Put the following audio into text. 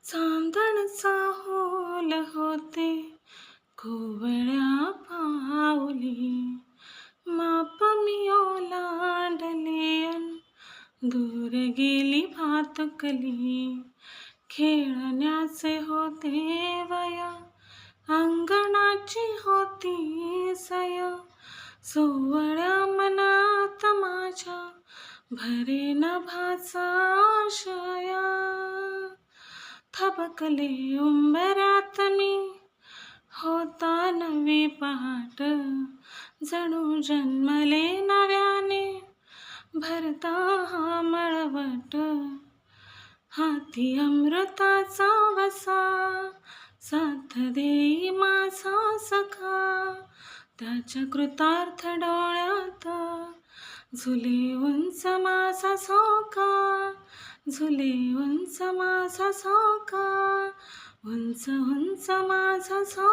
चांदणचा hole होते कोवळ्या पाऊली, माप मी ओलांडले अन दूर गेली भातुकली. खेळण्याचे होते वय, अंगणाची होती सय, सोवळ्या मनात माझ्या भरे नभाचा आशया. थबकले उंबऱ्यात मी, होता नवी पहाट, जणू जन्मले नव्याने, भरता हा मळवट. हाती अमृताचा वसा, साथ देई माझा सखा, त्याच्या कृतार्थ डोळ्यात झुले उंच माझा झोका, झुले उंच माझा झोका, उंच उंच माझा झोका.